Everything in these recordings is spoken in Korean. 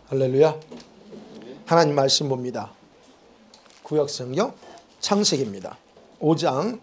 할렐루야. 하나님 말씀 봅니다. 구약성경 창세기입니다. 5장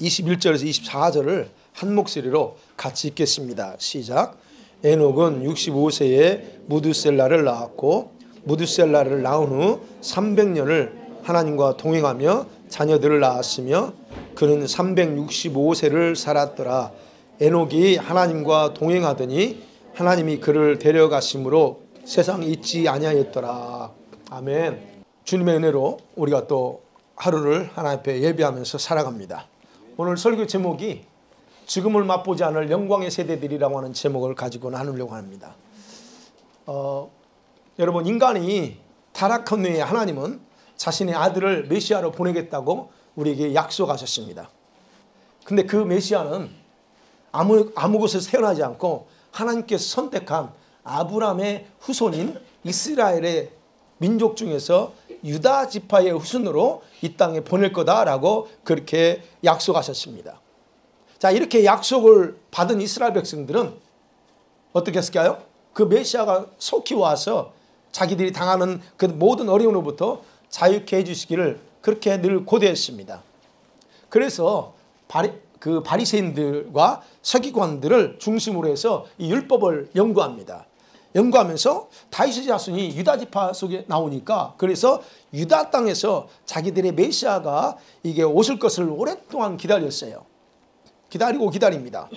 21절에서 24절을 한 목소리로 같이 읽겠습니다. 시작. 에녹은 65세에 무두셀라를 낳았고 무두셀라를 낳은 후 300년을 하나님과 동행하며 자녀들을 낳았으며 그는 365세를 살았더라. 에녹이 하나님과 동행하더니 하나님이 그를 데려가심으로 세상 잊지 아니하였더라. 아멘. 주님의 은혜로 우리가 또 하루를 하나님 앞에 예배하면서 살아갑니다. 오늘 설교 제목이 지금을 맛보지 않을 영광의 세대들이라고 하는 제목을 가지고 나누려고 합니다. 여러분, 인간이 타락한 후에 하나님은 자신의 아들을 메시아로 보내겠다고 우리에게 약속하셨습니다. 근데 그 메시아는 아무 곳에서 태어나지 않고 하나님께서 선택한 아브라함의 후손인 이스라엘의 민족 중에서 유다 지파의 후손으로 이 땅에 보낼 거다라고 그렇게 약속하셨습니다. 자, 이렇게 약속을 받은 이스라엘 백성들은 어떻게 했을까요? 그 메시아가 속히 와서 자기들이 당하는 그 모든 어려움으로부터 자유케 해주시기를 그렇게 늘 고대했습니다. 그래서 바리새인들과 서기관들을 중심으로 해서 이 율법을 연구합니다. 연구하면서 다윗의 자손이 유다 지파 속에 나오니까 그래서 유다 땅에서 자기들의 메시아가 이게 오실 것을 오랫동안 기다렸어요. 기다리고 기다립니다.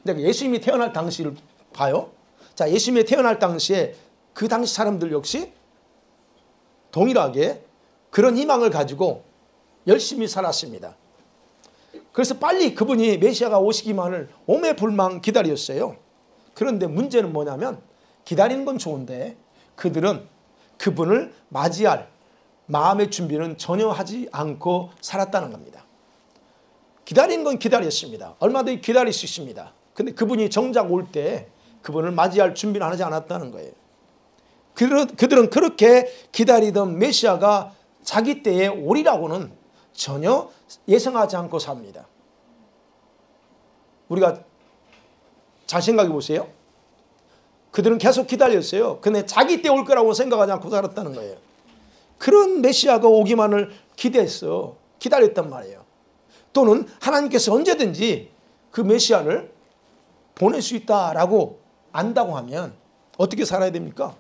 근데 예수님이 태어날 당시를 봐요. 자, 예수님이 태어날 당시에 그 당시 사람들 역시 동일하게 그런 희망을 가지고 열심히 살았습니다. 그래서 빨리 그분이 메시아가 오시기만을 오매불망 기다렸어요. 그런데 문제는 뭐냐면 기다리는 건 좋은데 그들은 그분을 맞이할 마음의 준비는 전혀 하지 않고 살았다는 겁니다. 기다리는 건 기다렸습니다. 얼마든지 기다릴 수 있습니다. 근데 그분이 정작 올 때 그분을 맞이할 준비는 하지 않았다는 거예요. 그들은 그렇게 기다리던 메시아가 자기 때에 오리라고는 전혀 예상하지 않고 삽니다. 우리가 잘 생각해 보세요. 그들은 계속 기다렸어요. 근데 자기 때 올 거라고 생각하지 않고 살았다는 거예요. 그런 메시아가 오기만을 기대했어. 기다렸단 말이에요. 또는 하나님께서 언제든지 그 메시아를 보낼 수 있다라고 안다고 하면 어떻게 살아야 됩니까?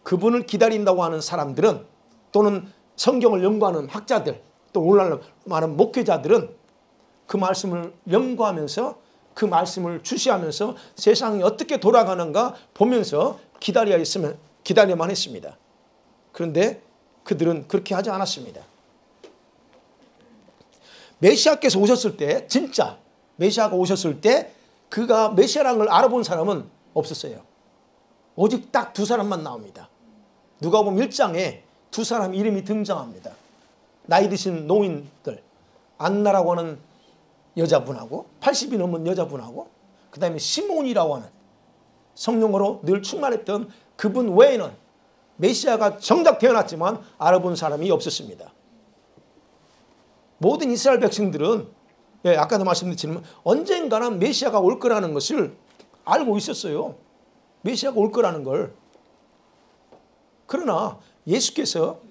그분을 기다린다고 하는 사람들은 또는 성경을 연구하는 학자들 또 오늘날 많은 목회자들은 그 말씀을 연구하면서 그 말씀을 주시하면서 세상이 어떻게 돌아가는가 보면서 기다려야만 했습니다. 그런데 그들은 그렇게 하지 않았습니다. 메시아께서 오셨을 때 진짜 메시아가 오셨을 때 그가 메시아라는 걸 알아본 사람은 없었어요. 오직 딱 두 사람만 나옵니다. 누가복음 1장에 두 사람 이름이 등장합니다. 나이 드신 노인들, 안나라고 하는 여자분하고 80이 넘은 여자분하고 그 다음에 시몬이라고 하는 성령으로 늘 충만했던 그분 외에는 메시아가 정작 태어났지만 알아본 사람이 없었습니다. 모든 이스라엘 백성들은 아까도 말씀드렸지만 언젠가는 메시아가 올 거라는 것을 알고 있었어요. 메시아가 올 거라는 걸. 그러나 예수께서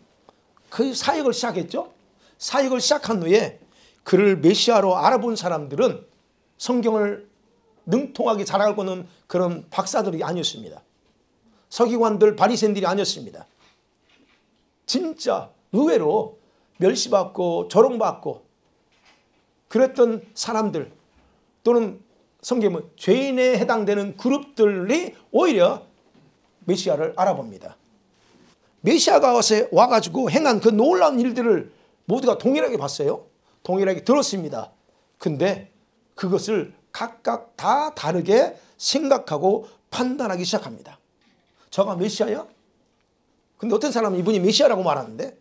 그 사역을 시작했죠. 사역을 시작한 후에 그를 메시아로 알아본 사람들은 성경을 능통하게 잘 알고 있는 그런 박사들이 아니었습니다. 서기관들, 바리새인들이 아니었습니다. 진짜 의외로 멸시받고 조롱받고 그랬던 사람들 또는 성경은 죄인에 해당되는 그룹들이 오히려 메시아를 알아봅니다. 메시아가 와가지고 행한 그 놀라운 일들을 모두가 동일하게 봤어요. 동일하게 들었습니다. 근데 그것을 각각 다 다르게 생각하고 판단하기 시작합니다. 저가 메시아야? 근데 어떤 사람은 이분이 메시아라고 말하는데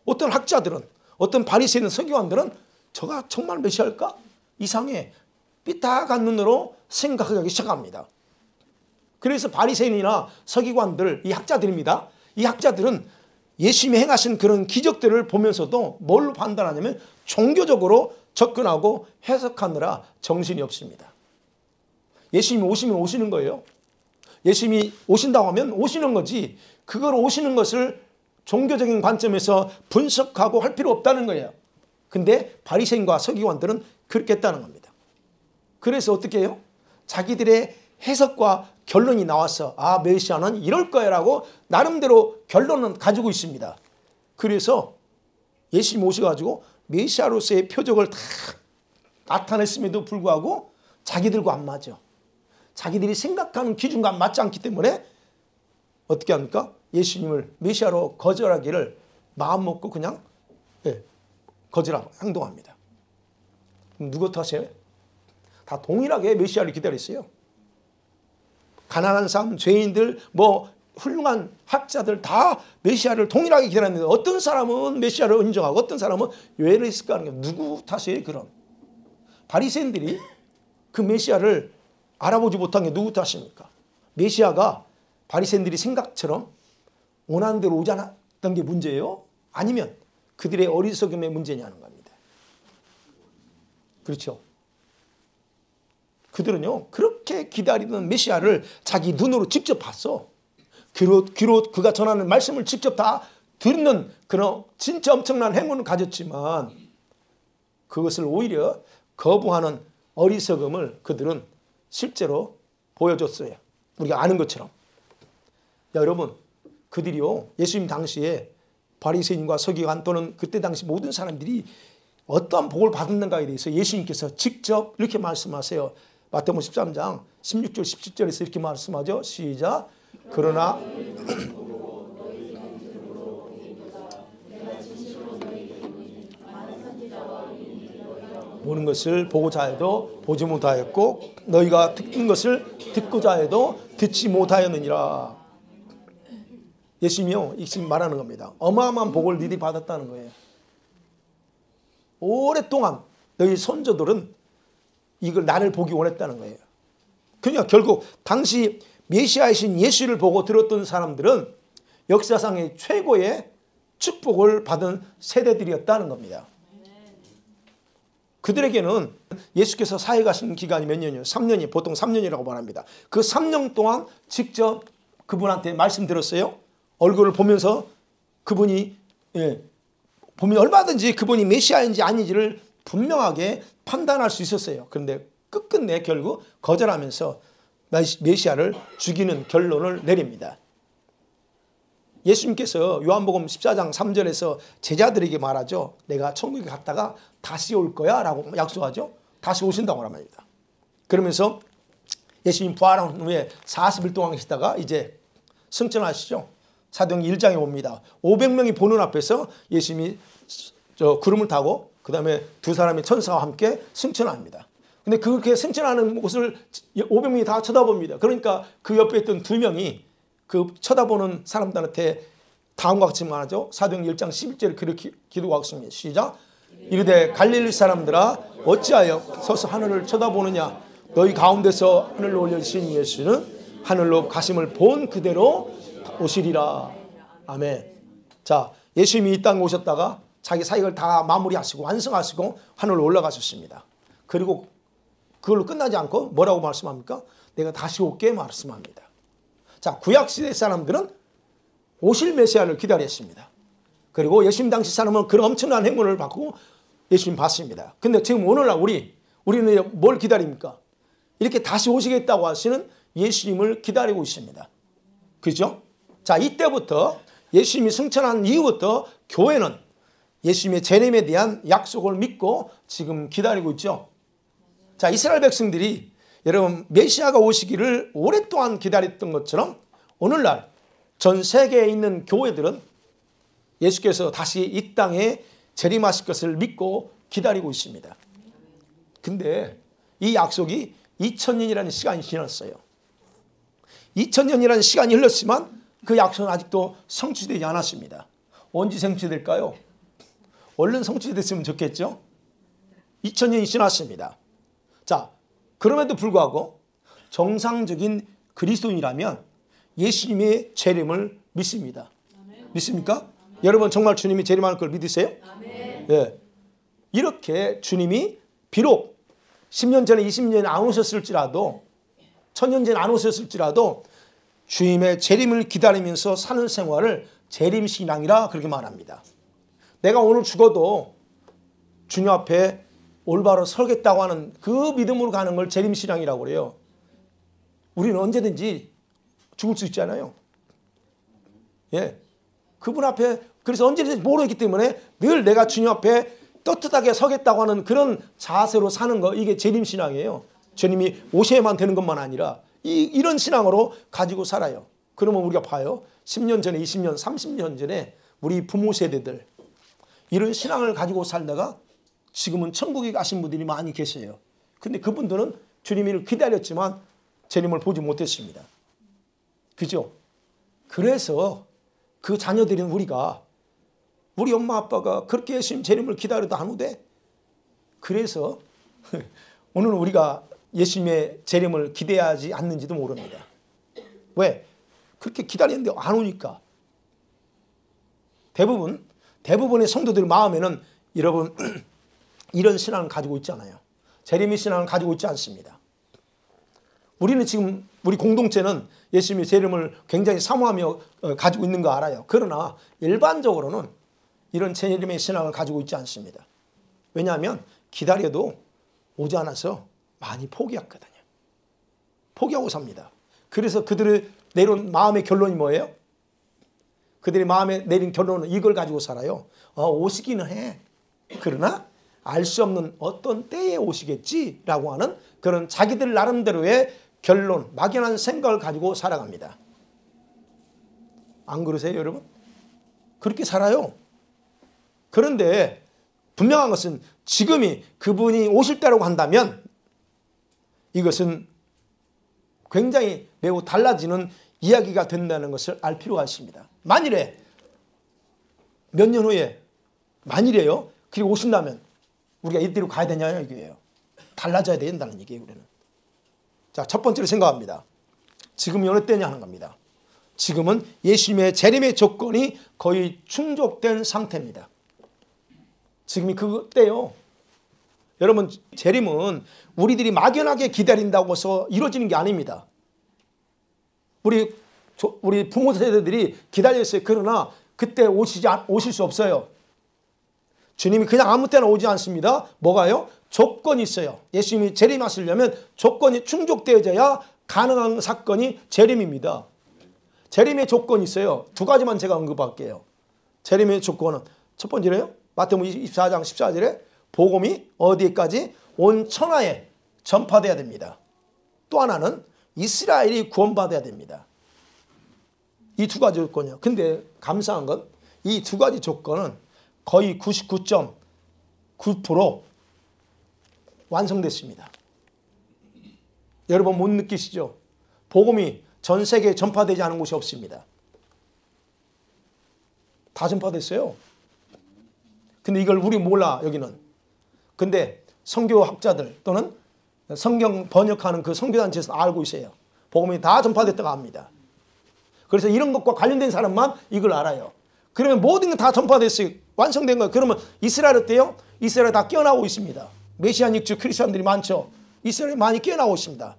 어떤 학자들은 어떤 바리새인 서기관들은 저가 정말 메시아일까? 이상해. 삐딱한 눈으로 생각하기 시작합니다. 그래서 바리새인이나 서기관들, 이 학자들입니다. 이 학자들은 예수님이 행하신 그런 기적들을 보면서도 뭘로 판단하냐면 종교적으로 접근하고 해석하느라 정신이 없습니다. 예수님이 오시면 오시는 거예요. 예수님이 오신다고 하면 오시는 거지, 그걸 오시는 것을 종교적인 관점에서 분석하고 할 필요 없다는 거예요. 근데 바리새인과 서기관들은 그렇게 했다는 겁니다. 그래서 어떻게 해요? 자기들의 해석과 결론이 나왔어. 아, 메시아는 이럴 거야 라고 나름대로 결론은 가지고 있습니다. 그래서 예수님 오셔가지고 메시아로서의 표적을 다 나타냈음에도 불구하고 자기들과 안 맞아. 자기들이 생각하는 기준과 맞지 않기 때문에 어떻게 합니까? 예수님을 메시아로 거절하기를 마음 먹고 그냥 거절하고 행동합니다. 누구 탓이에요? 다 동일하게 메시아를 기다렸어요. 가난한 사람, 죄인들, 뭐 훌륭한 학자들 다 메시아를 동일하게 기다렸는데 어떤 사람은 메시아를 인정하고 어떤 사람은 왜 있을까 하는 게 누구 탓이에요? 그럼 바리새인들이 그 메시아를 알아보지 못한 게 누구 탓입니까? 메시아가 바리새인들이 생각처럼 원하는 대로 오지 않았던 게 문제예요? 아니면 그들의 어리석음의 문제냐는 겁니다. 그렇죠? 그들은요, 그렇게 기다리던 메시아를 자기 눈으로 직접 봤어. 귀로 그가 전하는 말씀을 직접 다 듣는 그런 진짜 엄청난 행운을 가졌지만 그것을 오히려 거부하는 어리석음을 그들은 실제로 보여줬어요. 우리가 아는 것처럼. 야, 여러분, 그들이요, 예수님 당시에 바리새인과 서기관 또는 그때 당시 모든 사람들이 어떠한 복을 받았는가에 대해서 예수님께서 직접 이렇게 말씀하세요. 마태복음 13장 16절 17절에서 이렇게 말씀하죠. 시작. 그러나 보는 것을 보고자 해도 보지 못하였고 너희가 듣는 것을 듣고자 해도 듣지 못하였느니라. 예수님이요, 지금 말하는 겁니다. 어마어마한 복을 너희들이 받았다는 거예요. 오랫동안 너희 선조들은 이걸 나를 보기 원했다는 거예요. 그러니까 결국 당시 메시아이신 예수를 보고 들었던 사람들은 역사상의 최고의 축복을 받은 세대들이었다는 겁니다. 그들에게는 예수께서 사회 가신 기간이 몇 년이에요? 3년이 보통 3년이라고 말합니다. 그 3년 동안 직접 그분한테 말씀 들었어요. 얼굴을 보면서 그분이 보면 얼마든지 그분이 메시아인지 아닌지를 분명하게 판단할 수 있었어요. 그런데 끝끝내 결국 거절하면서 메시아를 죽이는 결론을 내립니다. 예수님께서 요한복음 14장 3절에서 제자들에게 말하죠. 내가 천국에 갔다가 다시 올 거야 라고 약속하죠. 다시 오신다고 합니다. 그러면서 예수님 부활한 후에 40일 동안 계시다가 이제 승천하시죠. 사도행전 1장에 봅니다. 500명이 보는 앞에서 예수님이 구름을 타고 그 다음에 두 사람의 천사와 함께 승천합니다. 근데 그렇게 승천하는 모습을 500명이 다 쳐다봅니다. 그러니까 그 옆에 있던 두 명이 그 쳐다보는 사람들한테 다음과 같이 말하죠. 사도행전 1장 11절에 그렇게 기도하고 있습니다. 시작. 이르되 갈릴리 사람들아 어찌하여 서서 하늘을 쳐다보느냐. 너희 가운데서 하늘로 올려주신 예수는 하늘로 가심을 본 그대로 오시리라. 아멘. 자, 예수님이 이 땅에 오셨다가 자기 사역을 다 마무리하시고 완성하시고 하늘로 올라가셨습니다. 그리고 그걸로 끝나지 않고 뭐라고 말씀합니까? 내가 다시 올게 말씀합니다. 자, 구약시대 사람들은 오실 메시아를 기다렸습니다. 그리고 예수님 당시 사람은 그런 엄청난 행운을 받고 예수님 봤습니다. 근데 지금 오늘날 우리는 뭘 기다립니까? 이렇게 다시 오시겠다고 하시는 예수님을 기다리고 있습니다. 그죠? 자, 이때부터 예수님이 승천한 이후부터 교회는 예수님의 재림에 대한 약속을 믿고 지금 기다리고 있죠. 자, 이스라엘 백성들이 여러분 메시아가 오시기를 오랫동안 기다렸던 것처럼 오늘날 전 세계에 있는 교회들은 예수께서 다시 이 땅에 재림하실 것을 믿고 기다리고 있습니다. 근데 이 약속이 2000년이라는 시간이 지났어요. 2000년이라는 시간이 흘렀지만 그 약속은 아직도 성취되지 않았습니다. 언제 성취될까요? 얼른 성취됐으면 좋겠죠? 2000년이 지났습니다. 자, 그럼에도 불구하고 정상적인 그리스도인이라면 예수님의 재림을 믿습니다. 믿습니까? 여러분 정말 주님이 재림하는 걸 믿으세요? 네. 이렇게 주님이 비록 10년 전에 20년 전에 안 오셨을지라도 1000년 전에 안 오셨을지라도 주님의 재림을 기다리면서 사는 생활을 재림신앙이라 그렇게 말합니다. 내가 오늘 죽어도 주님 앞에 올바로 서겠다고 하는 그 믿음으로 가는 걸 재림신앙이라고 그래요. 우리는 언제든지 죽을 수 있잖아요. 예. 그분 앞에 그래서 언제든지 모르기 때문에 늘 내가 주님 앞에 떳떳하게 서겠다고 하는 그런 자세로 사는 거, 이게 재림신앙이에요. 주님이 오셔야만 되는 것만 아니라 이런 신앙으로 가지고 살아요. 그러면 우리가 봐요. 10년 전에, 20년, 30년 전에 우리 부모 세대들 이런 신앙을 가지고 살다가 지금은 천국에 가신 분들이 많이 계세요. 근데 그분들은 주님을 기다렸지만 재림을 보지 못했습니다. 그죠? 그래서 그 자녀들인 우리가, 우리 엄마 아빠가 그렇게 예수님 재림을 기다려도 안 오대. 그래서 오늘 우리가 예수님의 재림을 기대하지 않는지도 모릅니다. 왜? 그렇게 기다리는데 안 오니까. 대부분의 성도들 마음에는 여러분 이런 신앙을 가지고 있지 않아요. 재림의 신앙을 가지고 있지 않습니다. 우리는 지금 우리 공동체는 예수님의 재림을 굉장히 사모하며 가지고 있는 거 알아요. 그러나 일반적으로는 이런 재림의 신앙을 가지고 있지 않습니다. 왜냐하면 기다려도 오지 않아서 많이 포기했거든요. 포기하고 삽니다. 그래서 그들의 내린 마음의 결론이 뭐예요? 그들의 마음에 내린 결론은 이걸 가지고 살아요. 오시기는 해. 그러나 알 수 없는 어떤 때에 오시겠지라고 하는 그런 자기들 나름대로의 결론, 막연한 생각을 가지고 살아갑니다. 안 그러세요, 여러분? 그렇게 살아요. 그런데 분명한 것은 지금이 그분이 오실 때라고 한다면 이것은 굉장히 매우 달라지는 이야기가 된다는 것을 알 필요가 있습니다. 만일에 몇 년 후에, 만일에요, 그리고 오신다면 우리가 이때로 가야 되냐 이거예요. 달라져야 된다는 얘기예요, 우리는. 자, 첫 번째로 생각합니다. 지금이 어느 때냐 하는 겁니다. 지금은 예수님의 재림의 조건이 거의 충족된 상태입니다. 지금이 그때요. 여러분, 재림은 우리들이 막연하게 기다린다고 해서 이루어지는 게 아닙니다. 우리 부모 세대들이 기다렸어요. 그러나 그때 오실 수 없어요. 주님이 그냥 아무 때나 오지 않습니다. 뭐가요? 조건이 있어요. 예수님이 재림하시려면 조건이 충족되어져야 가능한 사건이 재림입니다. 재림의 조건이 있어요. 두 가지만 제가 언급할게요. 재림의 조건은 첫 번째로요, 마태복음 24장 14절에 복음이 어디까지? 온 천하에 전파돼야 됩니다. 또 하나는 이스라엘이 구원받아야 됩니다. 이 두 가지 조건이요. 근데 감사한 건 이 두 가지 조건은 거의 99.9% 완성됐습니다. 여러분 못 느끼시죠? 복음이 전 세계에 전파되지 않은 곳이 없습니다. 다 전파됐어요. 근데 이걸 우리 몰라, 여기는. 근데 선교학자들 또는 성경 번역하는 그 선교단체에서 알고 있어요. 복음이 다 전파됐다고 합니다. 그래서 이런 것과 관련된 사람만 이걸 알아요. 그러면 모든 게 다 전파됐어요. 완성된 거예요. 그러면 이스라엘 어때요? 이스라엘 다 깨어나고 있습니다. 메시안 육주 크리스천들이 많죠. 이스라엘이 많이 깨어나고 있습니다.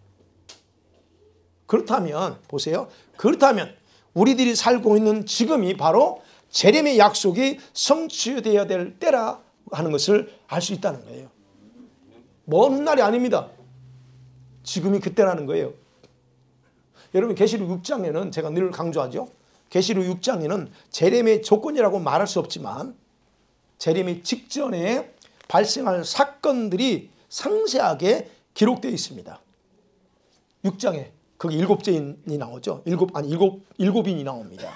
그렇다면 보세요. 그렇다면 우리들이 살고 있는 지금이 바로 재림의 약속이 성취되어야 될 때라 하는 것을 알 수 있다는 거예요. 먼 훗날이 아닙니다. 지금이 그때라는 거예요. 여러분, 계시록 6장에는 제가 늘 강조하죠. 계시록 6장에는 재림의 조건이라고 말할 수 없지만 재림의 직전에 발생할 사건들이 상세하게 기록되어 있습니다. 6장에 거기 일곱째인이 나오죠. 일곱인이 나옵니다.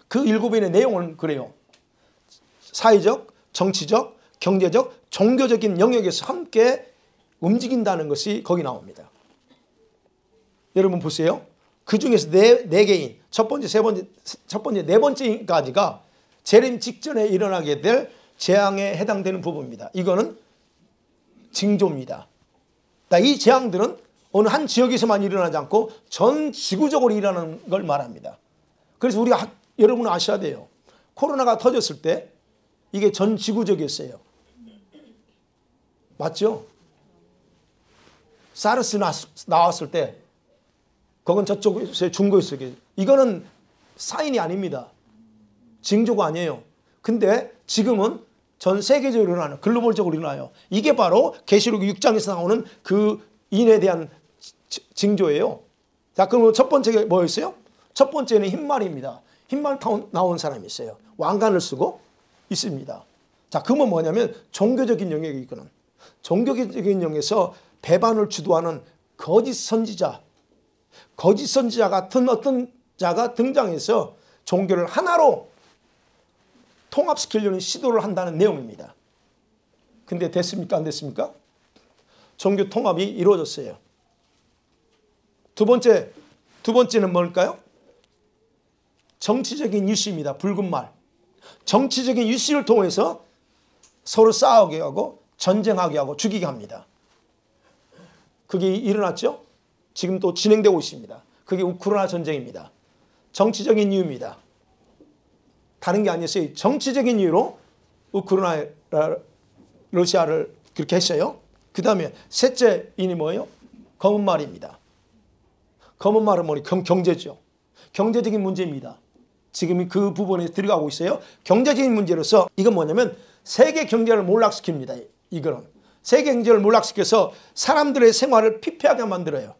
그 일곱인의 내용은 그래요. 사회적, 정치적, 경제적, 종교적인 영역에서 함께 움직인다는 것이 거기 나옵니다. 여러분 보세요. 그 중에서 네 개인, 첫 번째, 네 번째까지가 재림 직전에 일어나게 될 재앙에 해당되는 부분입니다. 이거는 징조입니다. 이 재앙들은 어느 한 지역에서만 일어나지 않고 전 지구적으로 일어나는 걸 말합니다. 그래서 여러분은 아셔야 돼요. 코로나가 터졌을 때 이게 전 지구적이었어요. 맞죠? 사르스 나왔을 때 그건 저쪽에 중고에 있어요. 이거는 사인이 아닙니다. 징조가 아니에요. 근데 지금은 전 세계적으로 일어나요. 글로벌적으로 일어나요. 이게 바로 계시록 6장에서 나오는 그 인에 대한 징조예요. 자, 그럼 첫 번째가 뭐였어요? 첫 번째는 흰말입니다. 흰말 나온 사람이 있어요. 왕관을 쓰고 있습니다. 자, 그러면 뭐냐면 종교적인 영역이 있거든. 종교적인 영역에서 배반을 주도하는 거짓 선지자 같은 어떤 자가 등장해서 종교를 하나로 통합시키려는 시도를 한다는 내용입니다. 근데 됐습니까? 안 됐습니까? 종교 통합이 이루어졌어요. 두 번째는 뭘까요? 정치적인 이슈입니다. 붉은 말. 정치적인 이슈를 통해서 서로 싸우게 하고 전쟁하게 하고 죽이게 합니다. 그게 일어났죠? 지금 또 진행되고 있습니다. 그게 우크라이나 전쟁입니다. 정치적인 이유입니다. 다른 게 아니었어요. 정치적인 이유로 우크라이나 러시아를 그렇게 했어요. 그 다음에 셋째 인이 뭐예요? 검은 말입니다. 검은 말은 뭐니? 경제죠. 경제적인 문제입니다. 지금 그 부분에 들어가고 있어요. 경제적인 문제로서 이건 뭐냐면 세계 경제를 몰락시킵니다. 이거는 세계 경제를 몰락시켜서 사람들의 생활을 피폐하게 만들어요.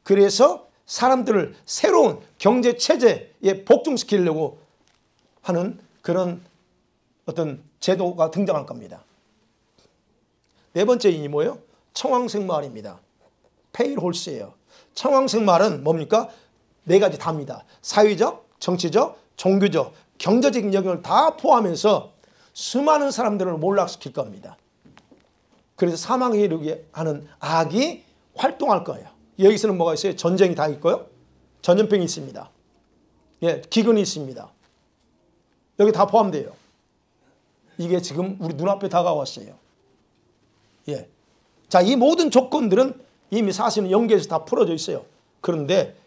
그래서 사람들을 새로운 경제 체제에 복종시키려고 하는 그런 어떤 제도가 등장할 겁니다. 네 번째 인이 뭐예요? 청황색 말입니다. 페일홀스예요. 청황색 말은 뭡니까? 네 가지 답니다. 사회적, 정치적, 종교적, 경제적인 영역을 다 포함해서 수많은 사람들을 몰락시킬 겁니다. 그래서 사망에 이르게 하는 악이 활동할 거예요. 여기서는 뭐가 있어요? 전쟁이 다 있고요. 전염병이 있습니다. 예, 기근이 있습니다. 여기 다 포함돼요. 이게 지금 우리 눈앞에 다가왔어요. 예. 자, 이 모든 조건들은 이미 사실은 영계에서 다 풀어져 있어요. 그런데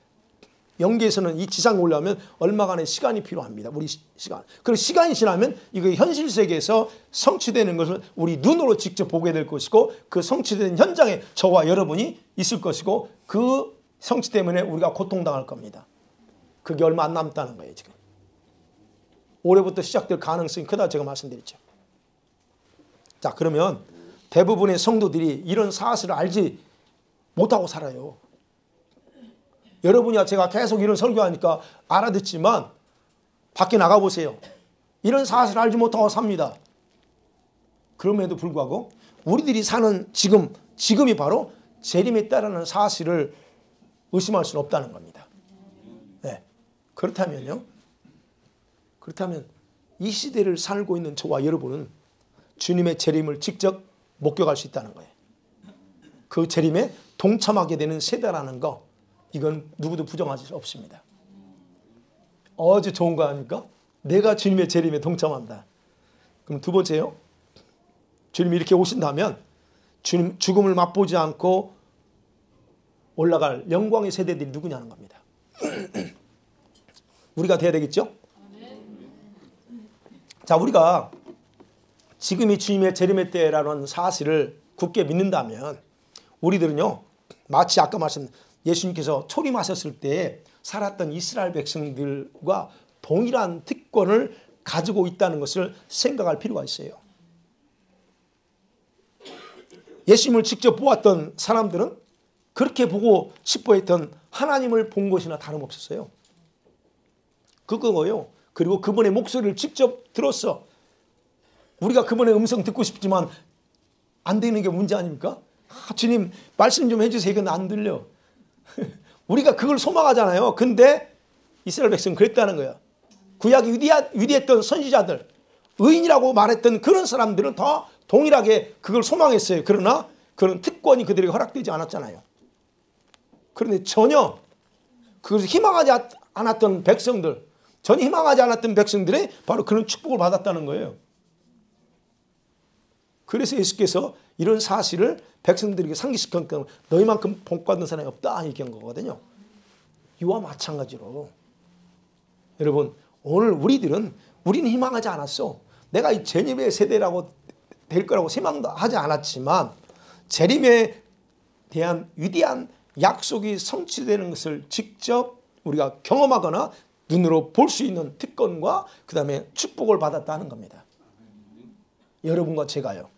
영계에서는 이 지상에 올라오면 얼마간의 시간이 필요합니다. 우리 시간. 그리고 시간이 지나면 이거 현실 세계에서 성취되는 것을 우리 눈으로 직접 보게 될 것이고 그 성취된 현장에 저와 여러분이 있을 것이고 그 성취 때문에 우리가 고통당할 겁니다. 그게 얼마 안 남았다는 거예요, 지금. 올해부터 시작될 가능성이 크다 제가 말씀드렸죠. 자, 그러면 대부분의 성도들이 이런 사실을 알지 못하고 살아요. 여러분이야 제가 계속 이런 설교하니까 알아듣지만 밖에 나가보세요. 이런 사실을 알지 못하고 삽니다. 그럼에도 불구하고 우리들이 사는 지금이 바로 재림에 따르는 사실을 의심할 수는 없다는 겁니다. 네. 그렇다면 이 시대를 살고 있는 저와 여러분은 주님의 재림을 직접 목격할 수 있다는 거예요. 그 재림에 동참하게 되는 세대라는 거, 이건 누구도 부정할 수 없습니다. 어제 좋은 거 아닙니까? 내가 주님의 재림에 동참한다. 그럼 두 번째요. 주님이 이렇게 오신다면 주님 죽음을 맛보지 않고 올라갈 영광의 세대들이 누구냐는 겁니다. 우리가 돼야 되겠죠? 자, 우리가 지금이 주님의 재림의 때라는 사실을 굳게 믿는다면 우리들은요, 마치 아까 말씀 예수님께서 초림하셨을 때 살았던 이스라엘 백성들과 동일한 특권을 가지고 있다는 것을 생각할 필요가 있어요. 예수님을 직접 보았던 사람들은 그렇게 보고 싶어 했던 하나님을 본 것이나 다름없었어요. 그거예요. 그리고 그분의 목소리를 직접 들었어. 우리가 그분의 음성 듣고 싶지만 안 되는 게 문제 아닙니까? 주님 말씀 좀 해주세요. 이건 안 들려. 우리가 그걸 소망하잖아요. 근데 이스라엘 백성은 그랬다는 거야. 구약이 위대했던 선지자들, 의인이라고 말했던 그런 사람들은 다 동일하게 그걸 소망했어요. 그러나 그런 특권이 그들에게 허락되지 않았잖아요. 그런데 전혀 그것을 희망하지 않았던 백성들, 전혀 희망하지 않았던 백성들이 바로 그런 축복을 받았다는 거예요. 그래서 예수께서 이런 사실을 백성들에게 상기시켰던 너희만큼 복받는 사람이 없다 이렇게 한 거거든요. 이와 마찬가지로 여러분 오늘 우리는 희망하지 않았어. 내가 이 재림의 세대라고 될 거라고 희망도 하지 않았지만 재림에 대한 위대한 약속이 성취되는 것을 직접 우리가 경험하거나 눈으로 볼 수 있는 특권과 그 다음에 축복을 받았다는 겁니다. 여러분과 제가요.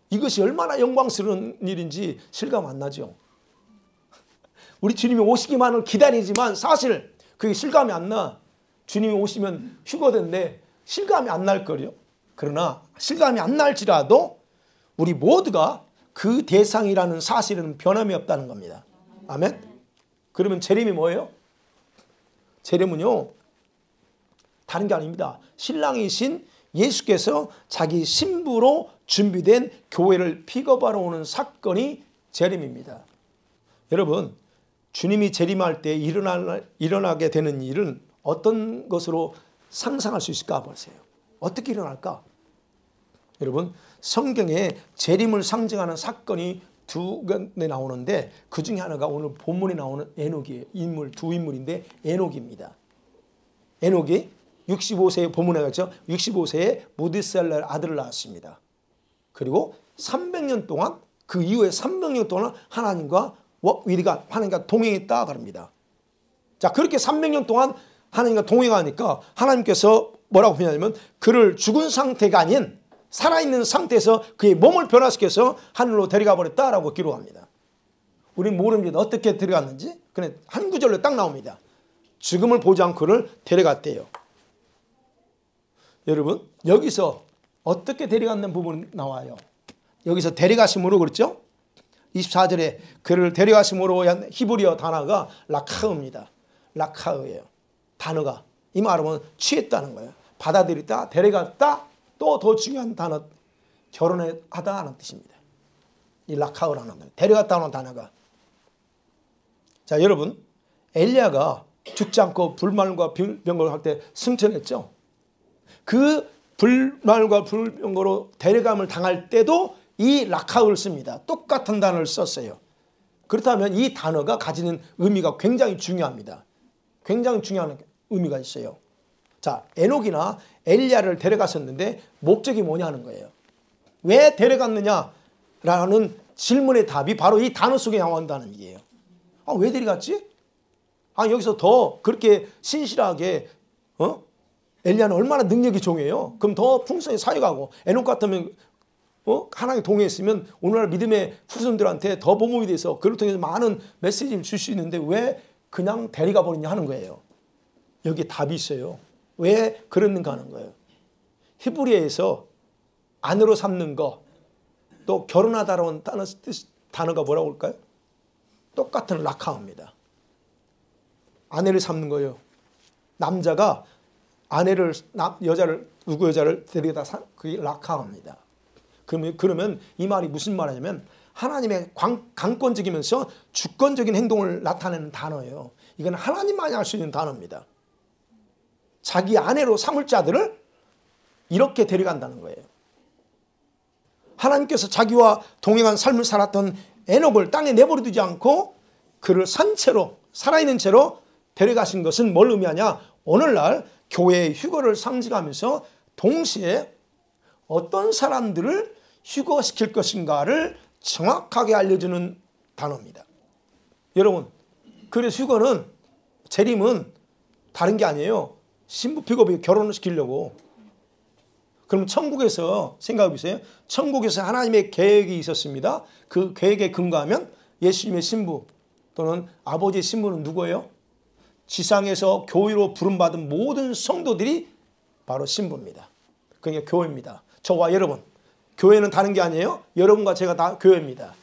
이것이 얼마나 영광스러운 일인지 실감 안 나죠. 우리 주님이 오시기만을 기다리지만 사실 그게 실감이 안 나. 주님이 오시면 휴거된데 실감이 안 날 거요. 그러나 실감이 안 날지라도 우리 모두가 그 대상이라는 사실은 변함이 없다는 겁니다. 아멘. 그러면 재림이 뭐예요? 재림은요, 다른 게 아닙니다. 신랑이신 예수께서 자기 신부로 준비된 교회를 픽업하러 오는 사건이 재림입니다. 여러분, 주님이 재림할 때 일어나게 되는 일은 어떤 것으로 상상할 수 있을까 보세요. 어떻게 일어날까? 여러분, 성경에 재림을 상징하는 사건이 두 군데 나오는데 그 중에 하나가 오늘 본문에 나오는 에녹이에요. 두 인물인데 에녹입니다. 에녹이 65세에 본문에 갔죠. 65세에 무드셀라의 아들을 낳았습니다. 그리고 300년 동안 그 이후에 300년 동안 하나님과 동행했다 그럽니다. 자, 그렇게 300년 동안 하나님과 동행하니까 하나님께서 뭐라고 표현하냐면 그를 죽은 상태가 아닌 살아있는 상태에서 그의 몸을 변화시켜서 하늘로 데려가 버렸다라고 기록합니다. 우리는 모릅니다. 어떻게 데려갔는지. 그냥 한 구절로 딱 나옵니다. 죽음을 보지 않고 그를 데려갔대요. 여러분, 여기서 어떻게 데려갔는 부분이 나와요. 여기서 데려가심으로 그렇죠? 24절에 그를 데려가심으로 한 히브리어 단어가 라카흐입니다. 라카흐예요. 단어가. 이 말은 취했다는 거예요. 받아들였다, 데려갔다, 또 더 중요한 단어, 결혼하다 하는 뜻입니다. 이 라카흐라는 단어, 데려갔다는 단어가. 자, 여러분, 엘리야가 죽지 않고 불말과 병거를 할 때 승천했죠. 그 불말과 불병거로 데려감을 당할 때도 이 라카흐를 씁니다. 똑같은 단어를 썼어요. 그렇다면 이 단어가 가지는 의미가 굉장히 중요합니다. 굉장히 중요한 의미가 있어요. 자, 에녹이나 엘리야를 데려갔었는데 목적이 뭐냐는 거예요. 왜 데려갔느냐라는 질문의 답이 바로 이 단어 속에 나온다는 얘기예요. 아, 왜 데려갔지? 아, 여기서 더 그렇게 신실하게 엘리야는 얼마나 능력이 종해요. 그럼 더 풍성히 사역하고 에녹 같으면 하나님께 동의했으면 오늘날 믿음의 후손들한테 더 보복이 돼서 그를 통해서 많은 메시지를 줄 수 있는데 왜 그냥 데려가 버리냐 하는 거예요. 여기에 답이 있어요. 왜 그랬는가 하는 거예요. 히브리어에서 아내로 삼는 거, 또 결혼하다라는 단어가 뭐라고 할까요? 똑같은 라카입니다. 아내를 삼는 거예요. 남자가 아내를, 누구 여자를 데려다 그게 라카입니다. 그러면 이 말이 무슨 말이냐면 하나님의 강권적이면서 주권적인 행동을 나타내는 단어예요. 이건 하나님만이 할 수 있는 단어입니다. 자기 아내로 삼을 자들을 이렇게 데려간다는 거예요. 하나님께서 자기와 동행한 삶을 살았던 에녹을 땅에 내버려두지 않고 그를 산채로 살아있는 채로 데려가신 것은 뭘 의미하냐? 오늘날 교회의 휴거를 상징하면서 동시에 어떤 사람들을 휴거시킬 것인가를 정확하게 알려주는 단어입니다. 여러분, 그래서 휴거는, 재림은 다른 게 아니에요. 신부 픽업이 결혼을 시키려고. 그럼 천국에서 생각해 보세요. 천국에서 하나님의 계획이 있었습니다. 그 계획에 근거하면 예수님의 신부 또는 아버지의 신부는 누구예요? 지상에서 교회로 부름받은 모든 성도들이 바로 신부입니다. 그러니까 교회입니다. 저와 여러분. 교회는 다른 게 아니에요. 여러분과 제가 다 교회입니다.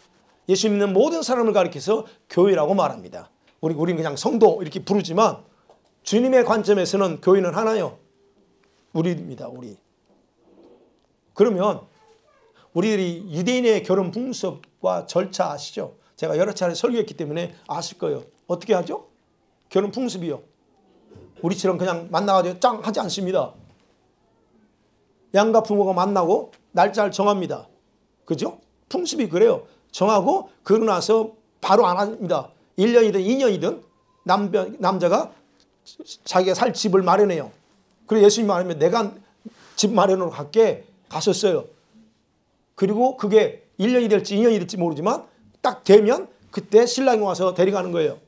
예수 믿는 모든 사람을 가리켜서 교회라고 말합니다. 우리는 그냥 성도 이렇게 부르지만 주님의 관점에서는 교회는 하나요. 우리입니다. 우리. 그러면 우리들이 유대인의 결혼 풍습과 절차 아시죠? 제가 여러 차례 설교했기 때문에 아실 거예요. 어떻게 하죠? 결혼 풍습이요. 우리처럼 그냥 만나가지고 짱 하지 않습니다. 양가 부모가 만나고 날짜를 정합니다. 그죠? 풍습이 그래요. 정하고 그러고 나서 바로 안 합니다. 1년이든 2년이든 남자가 자기가 살 집을 마련해요. 그리고 예수님 말하면 내가 집 마련으로 갈게 갔었어요. 그리고 그게 1년이 될지 2년이 될지 모르지만 딱 되면 그때 신랑이 와서 데려가는 거예요.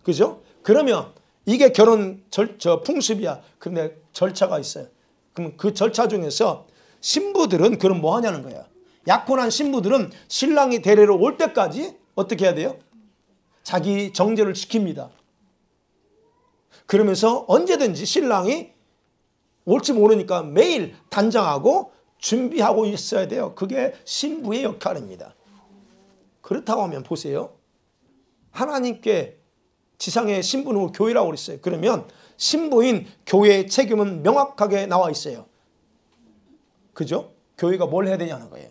그죠? 그러면 이게 결혼 풍습이야. 근데 절차가 있어요. 그럼 그 절차 중에서 신부들은 그럼 뭐 하냐는 거야. 약혼한 신부들은 신랑이 데리러 올 때까지 어떻게 해야 돼요? 자기 정제를 지킵니다. 그러면서 언제든지 신랑이 올지 모르니까 매일 단장하고 준비하고 있어야 돼요. 그게 신부의 역할입니다. 그렇다고 하면 보세요. 하나님께 지상의 신부는 교회라고 그랬어요. 그러면 신부인 교회의 책임은 명확하게 나와 있어요. 그죠? 교회가 뭘 해야 되냐는 거예요.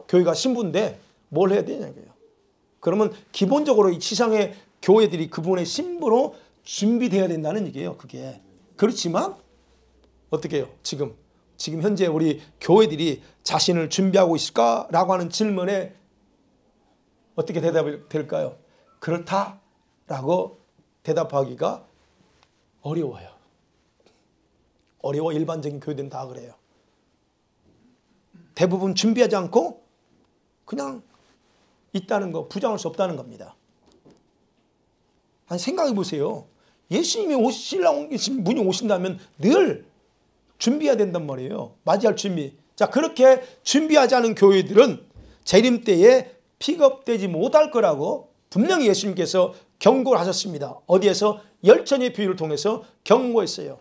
교회가 신부인데 뭘 해야 되냐는 거예요. 그러면 기본적으로 이 지상의 교회들이 그분의 신부로 준비되어야 된다는 얘기예요. 그게. 그렇지만 어떻게 해요? 지금 현재 우리 교회들이 자신을 준비하고 있을까라고 하는 질문에 어떻게 대답이 될까요? 그렇다라고 대답하기가 어려워요. 어려워. 일반적인 교회들은 다 그래요. 대부분 준비하지 않고 그냥 있다는 거, 부정할 수 없다는 겁니다. 아니, 생각해 보세요. 예수님이 신랑 분이 오신다면 늘 준비해야 된단 말이에요. 맞이할 준비. 자, 그렇게 준비하지 않은 교회들은 재림 때에 픽업되지 못할 거라고 분명히 예수님께서 경고를 하셨습니다. 어디에서? 열천의 비유를 통해서 경고했어요.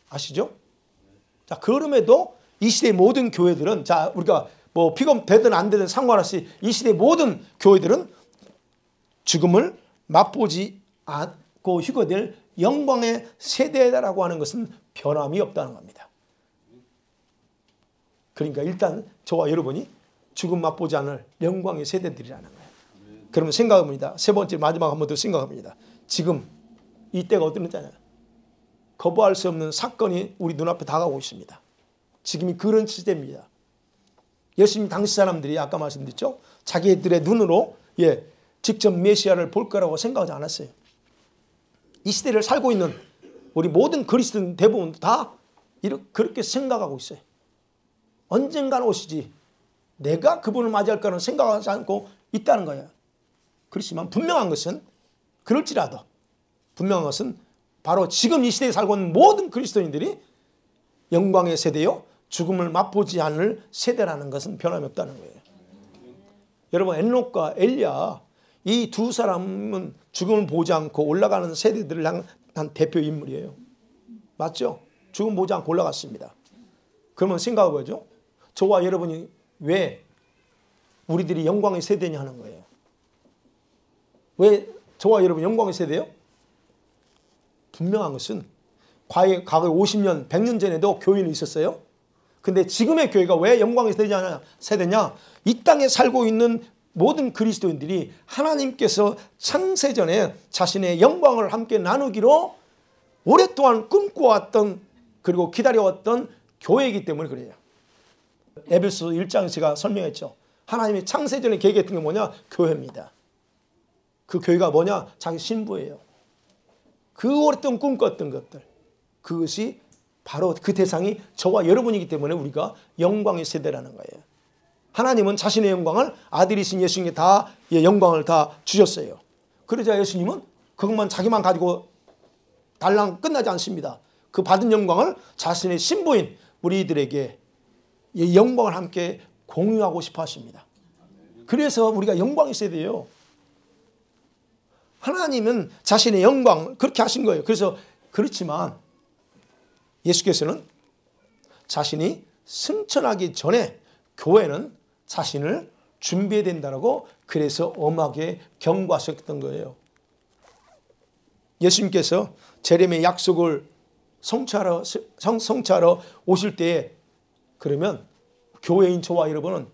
아시죠? 자, 그럼에도 이 시대의 모든 교회들은, 자, 우리가 뭐 픽업 되든 안 되든 상관없이 이 시대의 모든 교회들은 죽음을 맛보지 않고 휴거될 영광의 세대라고 하는 것은 변함이 없다는 겁니다. 그러니까 일단 저와 여러분이 죽음 맛보지 않을 영광의 세대들이라는 거예요. 그러면 생각합니다. 세 번째 마지막 한 번 더 생각합니다. 지금 이때가 어떤 때냐? 거부할 수 없는 사건이 우리 눈앞에 다가오고 있습니다. 지금이 그런 시대입니다. 예수님 당시 사람들이 아까 말씀드렸죠. 자기들의 눈으로 직접 메시아를 볼 거라고 생각하지 않았어요. 이 시대를 살고 있는 우리 모든 그리스도인 대부분 다 그렇게 생각하고 있어요. 언젠가는 오시지. 내가 그분을 맞이할 거라는 생각하지 않고 있다는 거예요. 그렇지만 분명한 것은 그럴지라도 분명한 것은 바로 지금 이 시대에 살고 있는 모든 그리스도인들이 영광의 세대요. 죽음을 맛보지 않을 세대라는 것은 변함이 없다는 거예요. 여러분, 엔녹과 엘리야 이 두 사람은 죽음을 보지 않고 올라가는 세대들을 향한 대표 인물이에요. 맞죠? 죽음 보지 않고 올라갔습니다. 그러면 생각해보죠. 저와 여러분이 왜 우리들이 영광의 세대냐 하는 거예요. 왜 저와 여러분 영광의 세대요? 분명한 것은 과거 50년, 100년 전에도 교회는 있었어요. 근데 지금의 교회가 왜 영광의 세대냐? 이 땅에 살고 있는 모든 그리스도인들이 하나님께서 창세전에 자신의 영광을 함께 나누기로 오랫동안 꿈꿔왔던 그리고 기다려왔던 교회이기 때문에 그래요. 에베소 1장에서 제가 설명했죠. 하나님이 창세전에 계획했던 게 뭐냐? 교회입니다. 그 교회가 뭐냐? 자기 신부예요. 그 오랫동안 꿈꿨던 것들. 그것이 바로 그 대상이 저와 여러분이기 때문에 우리가 영광의 세대라는 거예요. 하나님은 자신의 영광을 아들이신 예수님께 다 영광을 다 주셨어요. 그러자 예수님은 그것만 자기만 가지고 달랑 끝나지 않습니다. 그 받은 영광을 자신의 신부인 우리들에게 이 영광을 함께 공유하고 싶어 하십니다. 그래서 우리가 영광의 세대예요. 하나님은 자신의 영광 그렇게 하신 거예요. 그래서 그렇지만 예수께서는 자신이 승천하기 전에 교회는 자신을 준비해야 된다고 그래서 엄하게 경고하셨던 거예요. 예수님께서 재림의 약속을 성취하러 오실 때에 그러면 교회인 저와 여러분은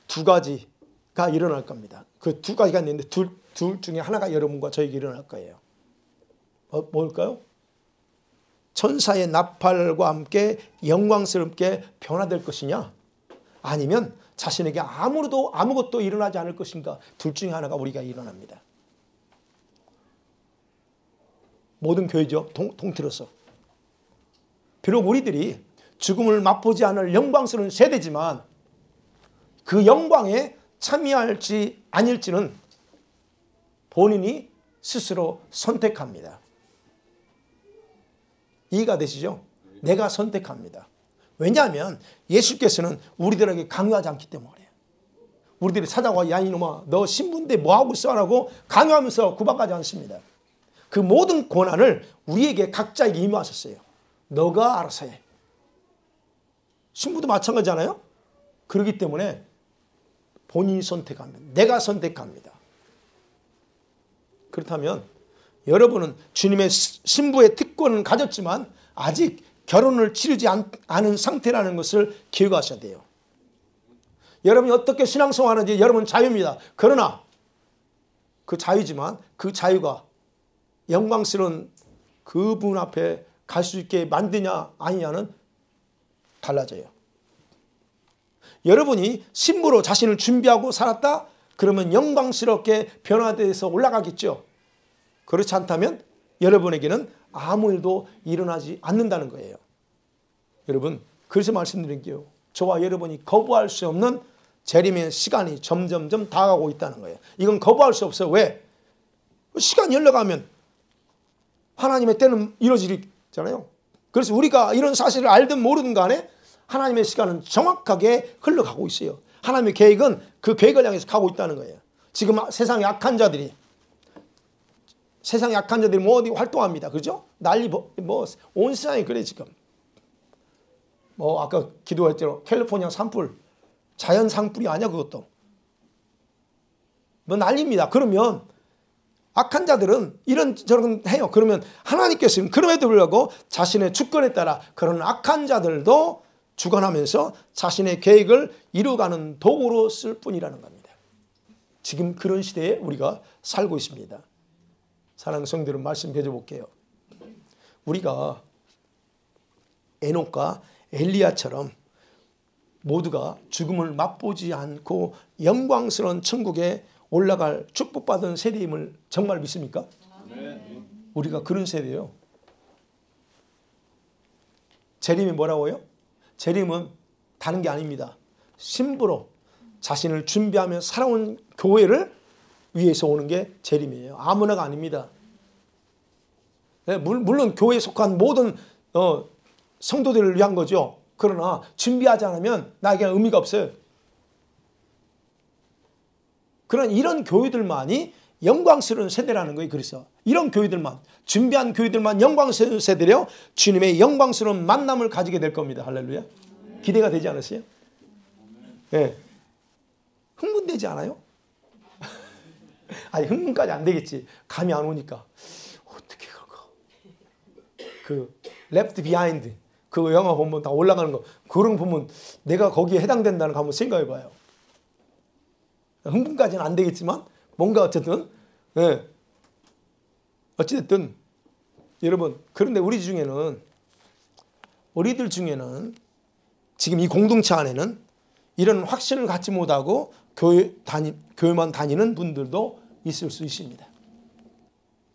두 가지가 일어날 겁니다. 그 두 가지가 있는데 둘 중에 하나가 여러분과 저에게 일어날 거예요. 뭘까요? 천사의 나팔과 함께 영광스럽게 변화될 것이냐? 아니면 자신에게 아무것도 일어나지 않을 것인가? 둘 중에 하나가 우리가 일어납니다. 모든 교회죠. 통틀어서. 비록 우리들이 죽음을 맛보지 않을 영광스러운 세대지만 그 영광에 참여할지 아닐지는 본인이 스스로 선택합니다. 이해가 되시죠? 내가 선택합니다. 왜냐하면 예수께서는 우리들에게 강요하지 않기 때문에 그래요. 우리들이 찾아와 야 이놈아 너 신부인데 뭐하고 있어? 라고 강요하면서 구박하지 않습니다. 그 모든 권한을 우리에게 각자에게 임하셨어요. 너가 알아서 해. 신부도 마찬가지잖아요. 그렇기 때문에 본인이 선택합니다. 내가 선택합니다. 그렇다면 여러분은 주님의 신부의 특권은 가졌지만 아직 결혼을 치르지 않은 상태라는 것을 기억하셔야 돼요. 여러분이 어떻게 신앙생활하는지 여러분 자유입니다. 그러나 그 자유지만 그 자유가 영광스러운 그분 앞에 갈 수 있게 만드냐 아니냐는 달라져요. 여러분이 신부로 자신을 준비하고 살았다? 그러면 영광스럽게 변화돼서 올라가겠죠. 그렇지 않다면 여러분에게는 아무 일도 일어나지 않는다는 거예요. 여러분 그래서 말씀드릴게요. 저와 여러분이 거부할 수 없는 재림의 시간이 점점점 다가오고 있다는 거예요. 이건 거부할 수 없어요. 왜? 시간이 흘러가면 하나님의 때는 이루어지잖아요. 그래서 우리가 이런 사실을 알든 모르든 간에 하나님의 시간은 정확하게 흘러가고 있어요. 하나님의 계획은 그 계획을 향해서 가고 있다는 거예요. 지금 세상의 약한 자들이 뭐 어디 활동합니다. 그죠? 난리 온 세상이 그래 지금. 뭐 아까 기도했죠. 캘리포니아 산불. 자연 산불이 아니야 그것도. 뭐 난리입니다. 그러면 악한 자들은 이런저런 해요. 그러면 하나님께서는 그럼에도 불구하고 자신의 주권에 따라 그런 악한 자들도 주관하면서 자신의 계획을 이루어가는 도구로 쓸 뿐이라는 겁니다. 지금 그런 시대에 우리가 살고 있습니다. 사랑하는 성도 여러분 말씀 맺어볼게요. 우리가 에녹과 엘리야처럼 모두가 죽음을 맛보지 않고 영광스러운 천국에 올라갈 축복받은 세대임을 정말 믿습니까? 네. 우리가 그런 세대예요. 재림이 뭐라고요? 재림은 다른 게 아닙니다. 신부로 자신을 준비하며 살아온 교회를 위해서 오는 게 재림이에요. 아무나가 아닙니다. 네, 물론 교회에 속한 모든 성도들을 위한 거죠. 그러나 준비하지 않으면 나에게는 의미가 없어요. 그런 이런 교회들만이 영광스러운 세대라는 거예요. 그래서 이런 교회들만 준비한 교회들만 영광스러운 세대려 주님의 영광스러운 만남을 가지게 될 겁니다. 할렐루야. 기대가 되지 않으세요? 네. 흥분되지 않아요? 아니 흥분까지 안 되겠지. 감이 안 오니까 어떻게 그럴까? 그 Left Behind 그 영화 보면 다 올라가는 거 그런 거 보면 내가 거기에 해당된다는 거 한번 생각해봐요. 흥분까지는 안 되겠지만 뭔가 어쨌든 네. 어찌됐든 여러분 그런데 우리들 중에는 지금 이 공동체 안에는 이런 확신을 갖지 못하고 교회만 다니는 분들도 있을 수 있습니다.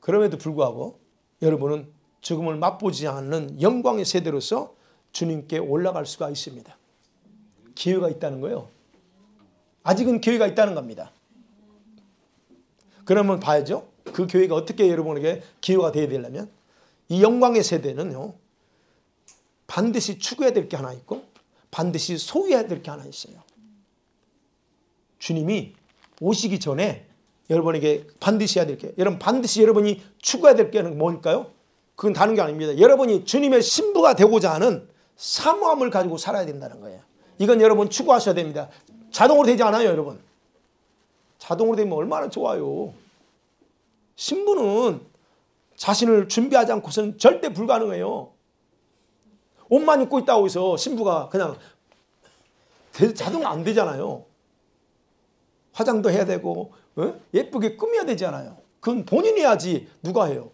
그럼에도 불구하고 여러분은 죽음을 맛보지 않는 영광의 세대로서 주님께 올라갈 수가 있습니다. 기회가 있다는 거예요. 아직은 기회가 있다는 겁니다. 그러면 봐야죠. 그 교회가 어떻게 여러분에게 기회가 되어야 되려면 이 영광의 세대는요. 반드시 추구해야 될 게 하나 있고 반드시 소유해야 될 게 하나 있어요. 주님이 오시기 전에 여러분에게 반드시 해야 될 게 여러분 반드시 여러분이 추구해야 될 게 뭘까요? 그건 다른 게 아닙니다. 여러분이 주님의 신부가 되고자 하는 사모함을 가지고 살아야 된다는 거예요. 이건 여러분 추구하셔야 됩니다. 자동으로 되지 않아요, 여러분. 자동으로 되면 얼마나 좋아요. 신부는 자신을 준비하지 않고서는 절대 불가능해요. 옷만 입고 있다고 해서 신부가 그냥 자동 안 되잖아요. 화장도 해야 되고 예쁘게 꾸며야 되잖아요. 그건 본인이 해야지 누가 해요.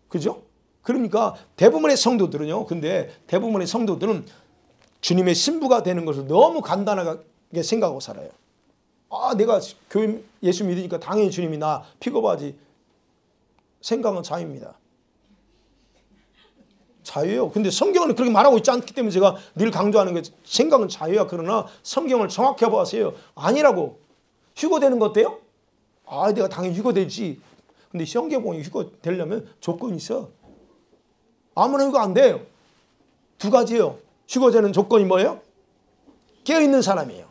그죠? 그러니까 대부분의 성도들은요. 근데 대부분의 성도들은 주님의 신부가 되는 것을 너무 간단하게 생각하고 살아요. 아, 내가 교회 예수 믿으니까 당연히 주님이 나 픽업하지. 생각은 자유입니다. 자유예요. 근데 성경은 그렇게 말하고 있지 않기 때문에 제가 늘 강조하는 게 생각은 자유야. 그러나 성경을 정확히 보세요. 아니라고. 휴거되는 거 어때요? 아, 내가 당연히 휴거되지. 근데 성경 보면 휴거되려면 조건이 있어. 아무나 휴거 안 돼요. 두 가지예요. 휴거되는 조건이 뭐예요? 깨어있는 사람이에요.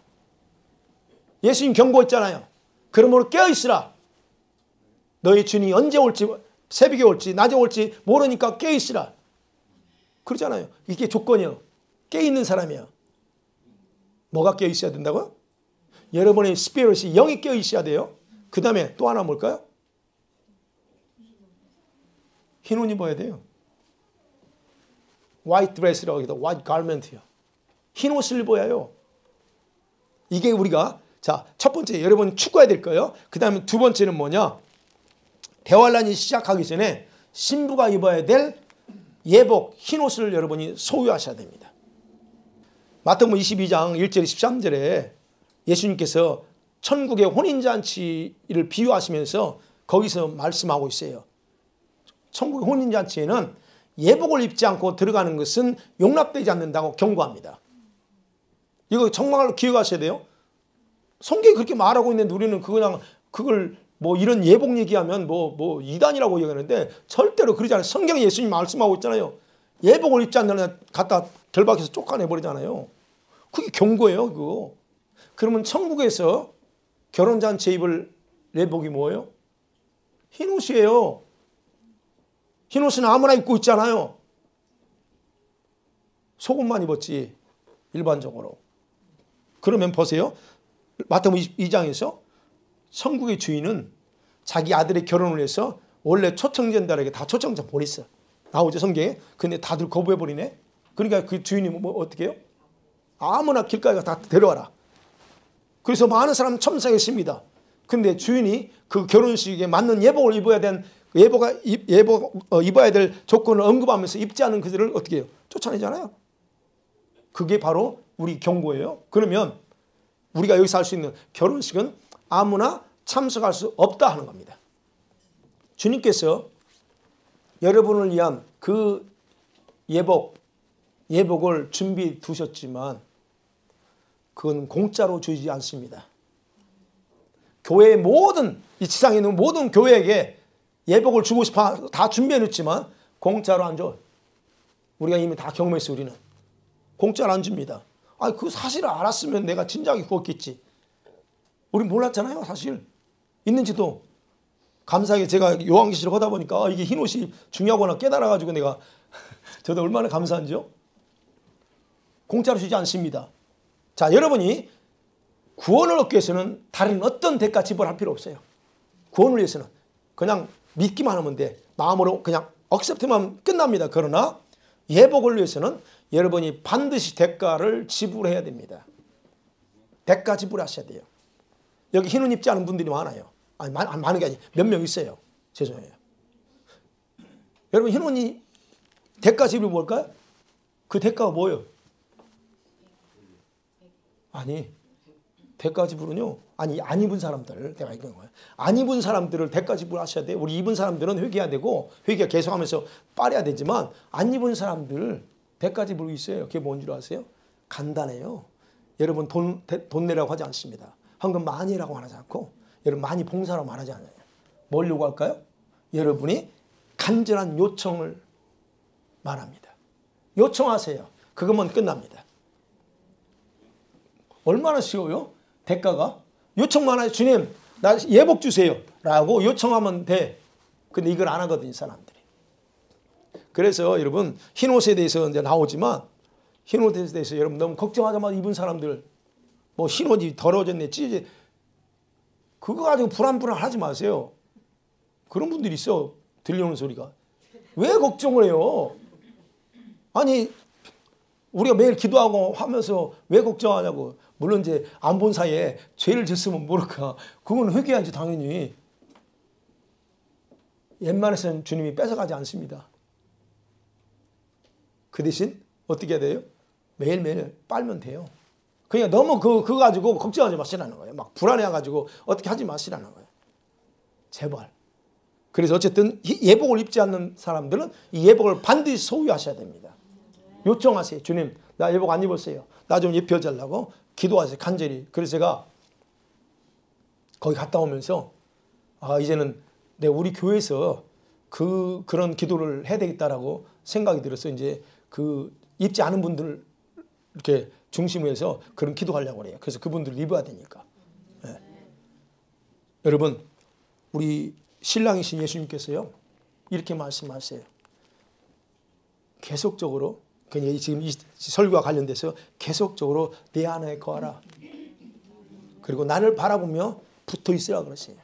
예수님 경고했잖아요. 그러므로 깨어있으라. 너희 주님이 언제 올지, 새벽에 올지 낮에 올지 모르니까 깨어있으라. 그러잖아요. 이게 조건이에요. 깨어있는 사람이에요. 뭐가 깨어있어야 된다고요? 여러분의 스피릿이 영이 깨어있어야 돼요. 그 다음에 또 하나 뭘까요? 흰 옷 입어야 돼요. white dress라고 하기도 white garment요. 흰 옷을 입어야 해요. 이게 우리가 자, 첫 번째 여러분 추구해야 될 거예요. 그 다음에 두 번째는 뭐냐? 대환란이 시작하기 전에 신부가 입어야 될 예복, 흰 옷을 여러분이 소유하셔야 됩니다. 마태복음 22장 1절 13절에 예수님께서 천국의 혼인잔치를 비유하시면서 거기서 말씀하고 있어요. 천국의 혼인잔치에는 예복을 입지 않고 들어가는 것은 용납되지 않는다고 경고합니다. 이거 정말 기억하셔야 돼요. 성경이 그렇게 말하고 있는데 우리는 그걸 뭐 이런 예복 얘기하면 뭐 이단이라고 얘기하는데 절대로 그러지 않아요. 성경에 예수님 말씀하고 있잖아요. 예복을 입지 않는 갖다 결박해서 쫓아내버리잖아요. 그게 경고예요. 그거. 그러면 천국에서 결혼잔치에 입을 예복이 뭐예요? 흰 옷이에요. 흰 옷은 아무나 입고 있잖아요. 속옷만 입었지 일반적으로. 그러면 보세요. 마태복음 22장에서 천국의 주인은 자기 아들의 결혼을 해서 원래 초청자들에게 다 초청장 보냈어. 나오죠 성경에. 근데 다들 거부해버리네. 그러니까 그 주인이 어떻게 해요? 아무나 길가에 다 데려와라. 그래서 많은 사람 참석했습니다. 근데 주인이 그 결혼식에 맞는 예복을 입어야 입어야 될 조건을 언급하면서 입지 않은 그들을 어떻게 해요? 쫓아내잖아요. 그게 바로 우리 경고예요. 그러면 우리가 여기서 할 수 있는 결혼식은 아무나 참석할 수 없다 하는 겁니다. 주님께서 여러분을 위한 그 예복을 준비해 두셨지만 그건 공짜로 주지 않습니다. 교회의 이 지상에 있는 모든 교회에게 예복을 주고 싶어 다 준비해 놓지만 공짜로 안 줘. 우리가 이미 다 경험했어. 우리는 공짜로 안 줍니다. 그 사실을 알았으면 내가 진작에 구웠겠지. 우리 몰랐잖아요. 사실 있는지도. 감사하게 제가 요한계시를 하다 보니까 이게 흰 옷이 중요하구나 깨달아가지고 내가 저도 얼마나 감사한지요. 공짜로 주지 않습니다. 자, 여러분이 구원을 얻기 위해서는 다른 어떤 대가 지불할 필요 없어요. 구원을 위해서는 그냥 믿기만 하면 돼. 마음으로 그냥 억셉트만 끝납니다. 그러나 예복을 위해서는 여러분이 반드시 대가를 지불해야 됩니다. 대가 지불하셔야 돼요. 여기 흰 옷 입지 않은 분들이 많아요. 많은 게 아니에요. 몇 명 있어요. 죄송해요. 여러분 흰 옷이 대가 지불이 뭘까요? 그 대가가 뭐예요? 아니 대가 지불은요. 안 입은 사람들 내가 이건 거예요. 안 입은 사람들을 대가 지불하셔야 돼요. 우리 입은 사람들은 회개해야 되고 회개 계속하면서 빨아야 되지만 안 입은 사람들 대가 지불이 있어요. 그게 뭔 줄 아세요? 간단해요. 여러분 돈 내라고 하지 않습니다. 헌금 많이 라고 말하지 않고 여러분 많이 봉사라고 말하지 않아요. 뭘 요구할까요? 여러분이 간절한 요청을 말합니다. 요청하세요. 그것만 끝납니다. 얼마나 쉬워요? 대가가? 요청만 하죠. 주님 나 예복 주세요 라고 요청하면 돼. 근데 이걸 안 하거든요. 사람들이. 그래서 여러분 흰옷에 대해서 이제 나오지만 흰옷에 대해서 여러분 너무 걱정하자마자 입은 사람들 뭐 흰옷이 더러워졌네 찢어졌네 그거 가지고 불안하지 마세요. 그런 분들이 있어. 들려오는 소리가. 왜 걱정을 해요? 아니 우리가 매일 기도하고 하면서 왜 걱정하냐고. 물론 이제 안 본 사이에 죄를 졌으면 모를까. 그건 회개하지 당연히. 웬만해서는 주님이 뺏어가지 않습니다. 그 대신 어떻게 해야 돼요? 매일매일 빨면 돼요. 그냥 너무 그거 가지고 걱정하지 마시라는 거예요. 막 불안해가지고 어떻게 하지 마시라는 거예요. 제발. 그래서 어쨌든 예복을 입지 않는 사람들은 이 예복을 반드시 소유하셔야 됩니다. 요청하세요. 주님, 나 예복 안 입었어요. 나 좀 입혀달라고 기도하세요. 간절히. 그래서 제가 거기 갔다 오면서 이제는 내가 우리 교회에서 그런 기도를 해야 되겠다라고 생각이 들어서 이제 입지 않은 분들 이렇게 중심으로 해서 그런 기도하려고 그래요. 그래서 그분들을 입어야 되니까. 네. 여러분, 우리 신랑이신 예수님께서요, 이렇게 말씀하세요. 계속적으로, 지금 이 설교와 관련돼서 계속적으로 내 안에 거하라. 그리고 나를 바라보며 붙어 있으라 그러세요.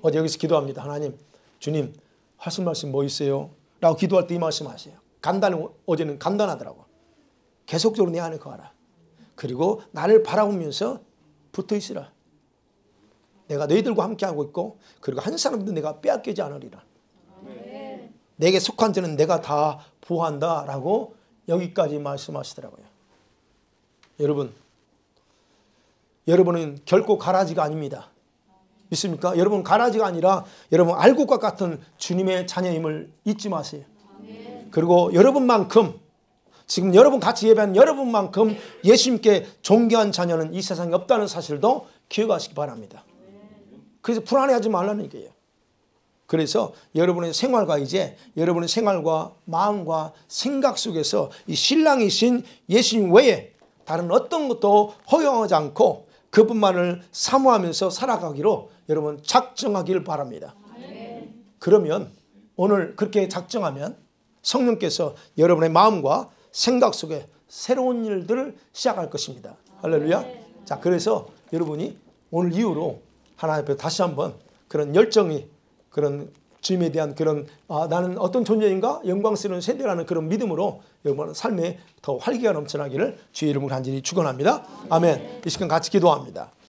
어제 여기서 기도합니다. 하나님, 주님, 하실 말씀 뭐 있어요? 라고 기도할 때 이 말씀 하세요. 어제는 간단하더라고. 계속적으로 내 안에 거하라. 그리고 나를 바라보면서 붙어 있으라. 내가 너희들과 함께하고 있고, 그리고 한 사람도 내가 빼앗기지 않으리라. 아멘. 내게 속한 자는 내가 다 보호한다 라고 여기까지 말씀하시더라고요. 여러분은 결코 가라지가 아닙니다. 믿습니까? 여러분 가라지가 아니라 여러분 알곡과 같은 주님의 자녀임을 잊지 마세요. 아멘. 그리고 여러분만큼, 지금 여러분 같이 예배한 여러분만큼 예수님께 존귀한 자녀는 이 세상에 없다는 사실도 기억하시기 바랍니다. 그래서 불안해하지 말라는 얘기예요. 그래서 여러분의 생활과 마음과 생각 속에서 이 신랑이신 예수님 외에 다른 어떤 것도 허용하지 않고 그분만을 사모하면서 살아가기로 여러분 작정하길 바랍니다. 그러면 오늘 그렇게 작정하면 성령께서 여러분의 마음과 생각 속에 새로운 일들을 시작할 것입니다. 할렐루야. 자, 그래서 여러분이 오늘 이후로 하나님 앞에 다시 한번 그런 열정이, 그런 주님에 대한 그런 나는 어떤 존재인가 영광스러운 세대라는 그런 믿음으로 여러분 삶에 더 활기가 넘쳐나기를 주의 이름으로 간절히 축원합니다. 아멘. 이 시간 같이 기도합니다.